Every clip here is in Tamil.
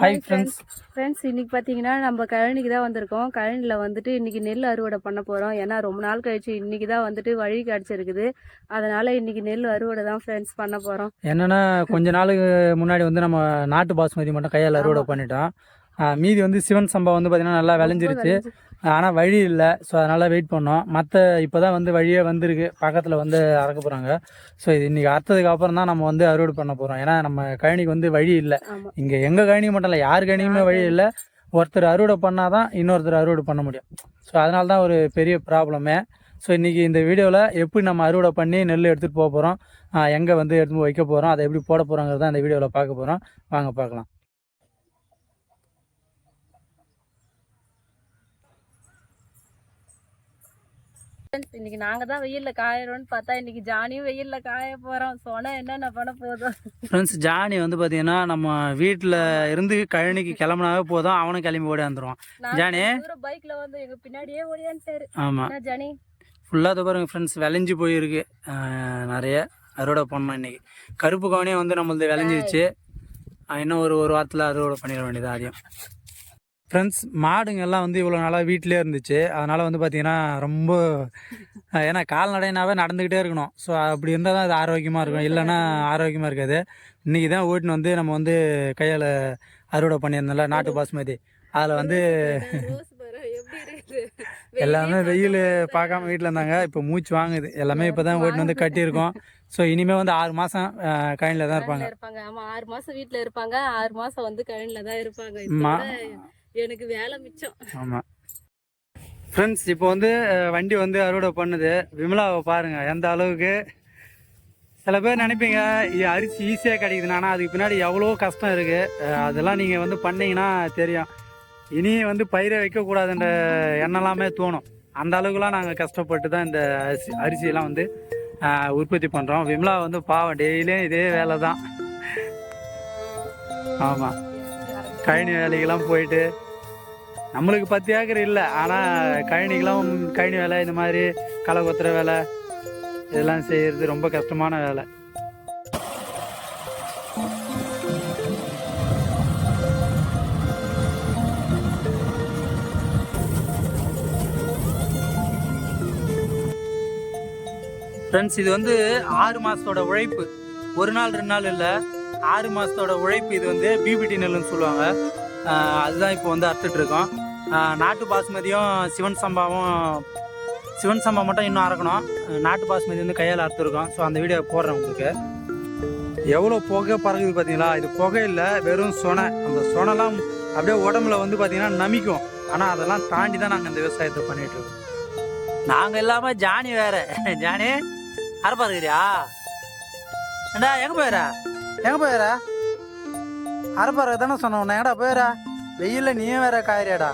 ஹாய் ஃப்ரெண்ட்ஸ் இன்னைக்கு பார்த்தீங்கன்னா நம்ம கழனிக்கு தான் வந்திருக்கோம். கழனியில் வந்துட்டு இன்னைக்கு நெல் அறுவடை பண்ண போகிறோம். ஏன்னா ரொம்ப நாள் கழிச்சு இன்னைக்கு தான் வந்துட்டு வழி கிடச்சிருக்குது. அதனால் இன்னைக்கு நெல் அறுவடை தான் ஃப்ரெண்ட்ஸ் பண்ண போகிறோம். என்னென்னா கொஞ்ச நாளுக்கு முன்னாடி வந்து நம்ம நாட்டு பாஸ்மதி மட்டும் கையால் அறுவடை பண்ணிட்டோம். மீதி வந்து சிவன் சம்பா வந்து பார்த்திங்கன்னா நல்லா விளைஞ்சிருச்சு. ஆனால் வழி இல்லை. ஸோ அதனால் வெயிட் பண்ணோம். மற்ற இப்போ தான் வந்து வழியே வந்திருக்கு. பக்கத்தில் வந்து அறக்க போகிறாங்க. ஸோ இது இன்றைக்கி அறுத்ததுக்கு அப்புறம் தான் நம்ம வந்து அறுவடை பண்ண போகிறோம். ஏன்னா நம்ம கழனிக்கு வந்து வழி இல்லை. இங்கே எங்கள் கழனிக்கு மட்டும் இல்லை, யார் கழனியுமே வழி இல்லை. ஒருத்தர் அறுவடை பண்ணால் தான் இன்னொருத்தர் அறுவடை பண்ண முடியும். ஸோ அதனால தான் ஒரு பெரிய ப்ராப்ளமே. ஸோ இன்றைக்கி இந்த வீடியோவில் எப்படி நம்ம அறுவடை பண்ணி நெல் எடுத்துகிட்டு போக போகிறோம், எங்கே வந்து எடுத்துகிட்டு வைக்க போகிறோம், அதை எப்படி போட போகிறோங்கிறது தான் இந்த வீடியோவில் பார்க்க போகிறோம். வாங்க பார்க்கலாம். இன்னைக்கு நாங்கள் தான் வெயிலில் காயிறோம்னு பார்த்தா இன்னைக்கு ஜானியும் வெயிலில் காய போகிறோம். சொன்னால் என்னென்ன பண்ண போதும் ஃப்ரெண்ட்ஸ், ஜானி வந்து பார்த்தீங்கன்னா நம்ம வீட்டில் இருந்து கழனிக்கு கிளம்புனாவே போதும், அவனும் கிளம்பி ஓடியாந்துருவான். ஜானி பைக்கில் வந்து எங்கள் பின்னாடியே ஓடியாந்துட்டாரு. ஆமாம், ஜானி ஃபுல்லாக பாருங்க ஃப்ரெண்ட்ஸ், விளைஞ்சி போயிருக்கு. நிறைய அறுவடை பண்ணோம் இன்றைக்கி. கருப்பு கவனியே வந்து நம்மளது விளைஞ்சிருச்சு. இன்னும் ஒரு வாரத்தில் அறுவடை பண்ணிட வேண்டியது அதையும். ஃப்ரெண்ட்ஸ், மாடுங்கெல்லாம் வந்து இவ்வளோ நாளாக வீட்டிலே இருந்துச்சு. அதனால் வந்து பார்த்திங்கன்னா ரொம்ப, ஏன்னா கால்நடைனாவே நடந்துக்கிட்டே இருக்கணும். ஸோ அப்படி இருந்தால் தான் அது ஆரோக்கியமாக இருக்கும், இல்லைன்னா ஆரோக்கியமாக இருக்காது. இன்றைக்கி தான் ஓட்டின்னு வந்து நம்ம வந்து கையால் அறுவடை பண்ணியிருந்தோம்ல நாட்டு பாஸ்மதி, அதில் வந்து எல்லாமே வெயில் பார்க்காம வீட்டில் இருந்தாங்க. இப்போ மூச்சு வாங்குது. எல்லாமே இப்போ தான் ஓட்டின்னு வந்து கட்டியிருக்கோம். ஸோ இனிமேல் வந்து 6 மாதம் கழனியில் தான் இருப்பாங்க. ஆமாம், 6 மாதம் வீட்டில் இருப்பாங்க, 6 மாதம் வந்து கழனியில் தான் இருப்பாங்க. எனக்கு வேலை மிச்சம். ஆமாம் ஃப்ரெண்ட்ஸ், இப்போ வந்து வண்டி வந்து அறுவடை பண்ணுது. விமலாவை பாருங்கள் எந்த அளவுக்கு. சில பேர் நினைப்பீங்க அரிசி ஈஸியாக கிடைக்குதுண்ணா, ஆனால் அதுக்கு பின்னாடி எவ்வளோ கஷ்டம் இருக்குது. அதெல்லாம் நீங்கள் வந்து பண்ணிங்கன்னா தெரியும். இனி வந்து பயிரை வைக்கக்கூடாதுன்ற எண்ணெல்லாமே தோணும். அந்த அளவுக்குலாம் நாங்கள் கஷ்டப்பட்டு தான் இந்த அரிசியெல்லாம் வந்து உற்பத்தி பண்ணுறோம். விமலா வந்து பாவம் டெய்லியும் இதே வேலை தான். ஆமாம், கழனி வேலைக்கெல்லாம் போயிட்டு நம்மளுக்கு 10 ஏக்கர் இல்லை, ஆனால் கழனி வேலை, இந்த மாதிரி களை கொத்துற வேலை இதெல்லாம் செய்கிறது ரொம்ப கஷ்டமான வேலை. ஃப்ரெண்ட்ஸ், இது வந்து 6 மாதத்தோட உழைப்பு. ஒரு நாள் 2 நாள் இல்லை, 6 மாதத்தோட உழைப்பு. இது வந்து பிபிடி நெல்லுன்னு சொல்லுவாங்க. அதுதான் இப்போ வந்து அறுத்துட்ருக்கோம். நாட்டு பாஸ்மதியும் சிவன் சம்பா மட்டும் இன்னும் அறுக்கணும். நாட்டு பாஸ்மதி வந்து கையால் அறுத்துருக்கோம். ஸோ அந்த வீடியோ போடுறேன் உங்களுக்கு. எவ்வளோ புகை பறகுது பார்த்தீங்களா? இது புகை இல்லை, வெறும் சொனை. அந்த சொனைலாம் அப்படியே உடம்புல வந்து பார்த்தீங்கன்னா நமிக்கும். ஆனால் அதெல்லாம் தாண்டி தான் நாங்கள் இந்த விவசாயத்தை பண்ணிகிட்ருக்கோம். நாங்கள் இல்லாமல் ஜானி வேறு. ஜானி அறுப்பா இருக்கிறியா? ஏண்டா எங்கே போயிடா? அறுப்பாரு தானே சொன்ன உன்ன. எங்கடா போயிடா? வெயில்ல நீயும் வேற காயிறியாடா?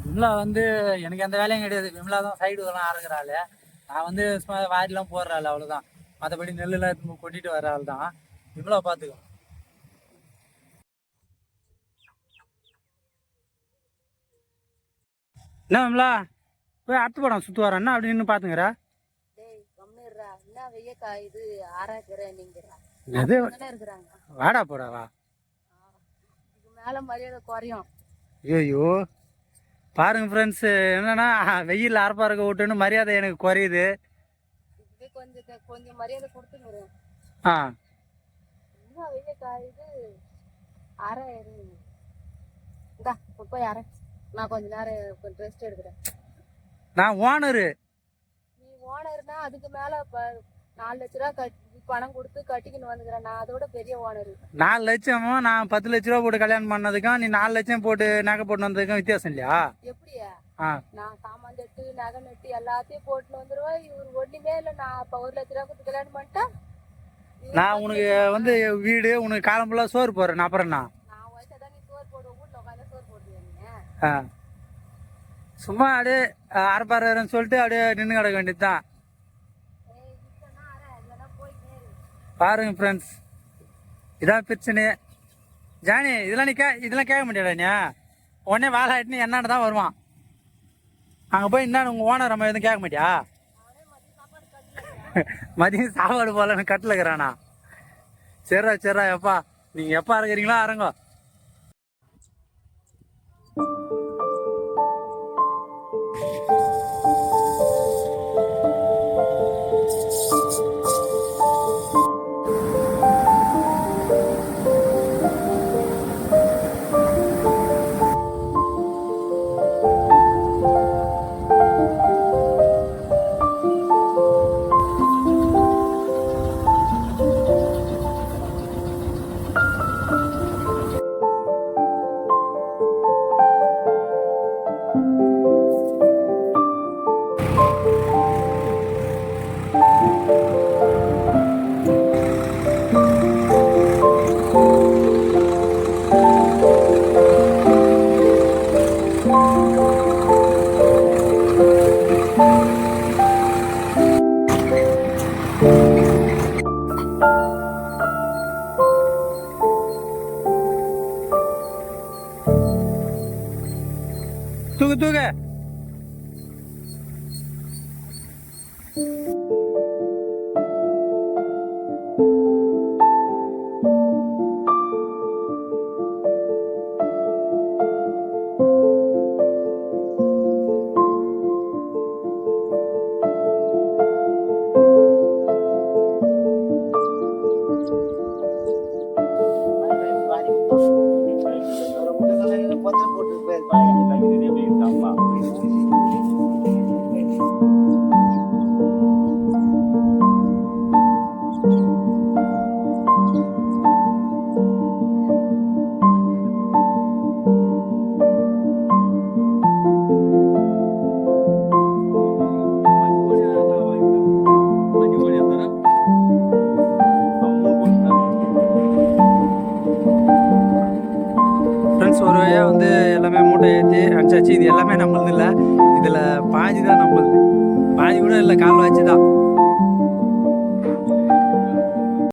விமலா வந்து எனக்கு எந்த வேலையும் கிடையாது. விமலா தான் சைடு இதெல்லாம் அறுக்கிறாள். நான் வந்து சும்மா வாரிலாம் போடுறாள், அவ்வளோதான். மற்றபடி நெல்லுலாம் கொட்டிட்டு வர ஆள் தான். விமலா பார்த்துக்கோ. என்ன விமலா போய் அறுத்து போடாம சுற்று வரேன். என்ன அப்படி நின்று பார்த்துங்கிறா? வாடா போடா வா. மேல மரியாதை குறையும். ஐயோ பாருங்க ஃப்ரெண்ட்ஸ், என்னன்னா வெயில் அறுப்பா இருக்க விட்டுன்னு மரியாதை எனக்கு குறையுது. கொஞ்சம் மரியாதை கொடுத்துங்க. இது அரை இந்தா போய் அரை. நான் கொஞ்ச நேரம் கொஞ்சம் ரெஸ்ட் எடுக்கிறேன். நான் ஓனரு. நீ ஓனர்னா அதுக்கு மேல 4 லட்ச ரூபா பணம் கொடுத்து கட்டிக்கின்னு வந்துக்கிறேன். நான் அதோட பெரிய ஓனரு. 4 லட்சமும் நான் 10 லட்ச ரூபா போட்டு கல்யாணம் பண்ணதுக்கும் நீ 4 லட்சம் போட்டு நகை போட்டு வந்ததுக்கும் வித்தியாசம் இல்லையா? எப்படியா? ஆ, நான் சாமான் தட்டு நகை நட்டு எல்லாத்தையும் போட்டுன்னு வந்துருவேன். இவரு ஒண்ணுமே இல்லை. நான் இப்ப 1 லட்ச ரூபா கொடுத்து கல்யாணம் பண்ணிட்டேன். நான் உனக்கு வந்து வீடு உனக்கு காலம் ஃபுல்லாக சோறு போடுறேன். அப்புறம் நான் வயசாதான் நீ சோறு போடுவோம். வீட்டுல உட்காந்து சோறு போடுவியா நீ? ஆ, சும்மா அப்படியே அரப்பாரன்னு சொல்லிட்டு அப்படியே நின்று கிடக்க வேண்டியதுதான். பாருங்க ஃப்ரெண்ட்ஸ், இதான் பிரச்சனை. ஜானி இதெல்லாம் இதெல்லாம் கேட்க முடியாதா? நீ உடனே வேலை ஆயிட்டுன்னு என்னான்னு தான் வருவான். அங்கே போய் என்னன்னு உங்கள் ஓனர் நம்ம எதுவும் கேட்க மாட்டியா? மதியம் சாப்பாடு போலன்னு கட்டில் இருக்கிறானா? சரிடா எப்பா, நீங்கள் எப்போ இருக்கிறீங்களோ அரங்கோ. தூக்கு ஒரு வழியா வந்து எல்லாமே மூட்டை ஏற்றி அனுப்பிச்சாச்சு. இது எல்லாமே நம்மளது இல்லை, இதில் பாதி தான் நம்மளுது. பாதி கூட இல்லை, கால்வாசி தான்.